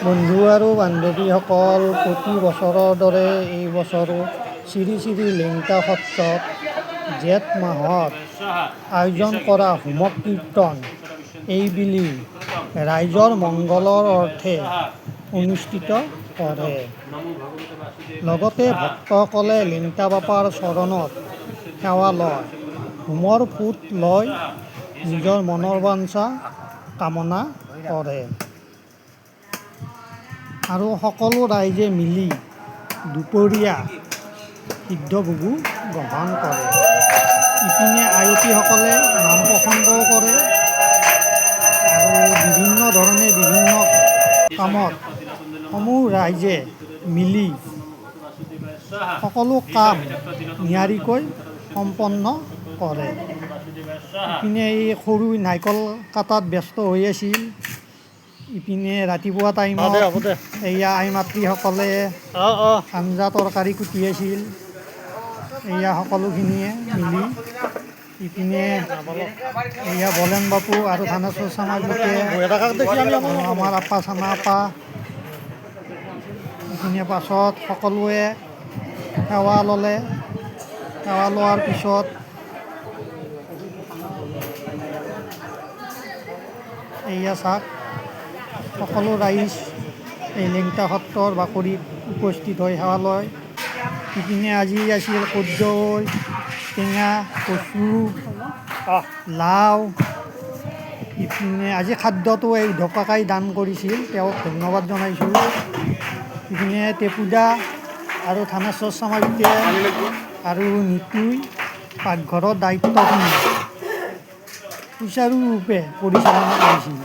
বন্ধু আৰু বান্ধৱীসকল, প্ৰতি বছৰৰ দৰে এই বছৰো শ্ৰী শ্ৰী লেংটা সত্ৰত জেঠ মাহত আয়োজন কৰা হোমক কীৰ্তন এইবেলি ৰাইজৰ মংগলৰ অৰ্থে অনুষ্ঠিত কৰে। লগতে ভক্তসকলে লেংটা বাপাৰ চৰণত সেৱা লয়, হোমৰ ফুট লৈ নিজৰ মনৰ বাঞ্ছা কামনা কৰে আৰু সকলো ৰাইজে মিলি দুপৰীয়া সিদ্ধভোগো গ্ৰহণ কৰে। ইপিনে আয়তীসকলে নাম প্ৰসংগও কৰে আৰু বিভিন্ন ধৰণে বিভিন্ন কামত সমূহ ৰাইজে মিলি সকলো কাম নিয়াৰিকৈ সম্পন্ন কৰে। ইপিনে এই সৰু নাৰিকল কাটাত ব্যস্ত হৈ আছিল। ইপিনে ৰাতিপুৱা টাইমত এয়া আই মাতৃসকলে আঞ্জা তৰকাৰী কুটি আছিল, এয়া সকলোখিনিয়ে মিলি। ইপিনে এয়া বলেন বাপু আৰু থানেশ্বৰ চামাৰ লোকে আমাৰ আপা চানা আপা। ইপিনে পাছত সকলোৱে সেৱা ল'লে। সেৱা লোৱাৰ পিছত এয়া চাওক, সকলো ৰাইজ এই লেংটা সত্ৰৰ বাকৰিত উপস্থিত হৈ সেৱা লয়। ইপিনে আজি আছিল কৰ্দৈ, টেঙা, কচু, লাও। ইপিনে আজি খাদ্যটো এই ঢকাকাই দান কৰিছিল, তেওঁক ধন্যবাদ জনাইছোঁ। ইপিনে টেপুদা আৰু থানেশ্বৰ চামাৰিতে আৰু নিতুই পাকঘৰৰ দায়িত্বখিনি সুচাৰুৰূপে পৰিচালনা কৰিছিল।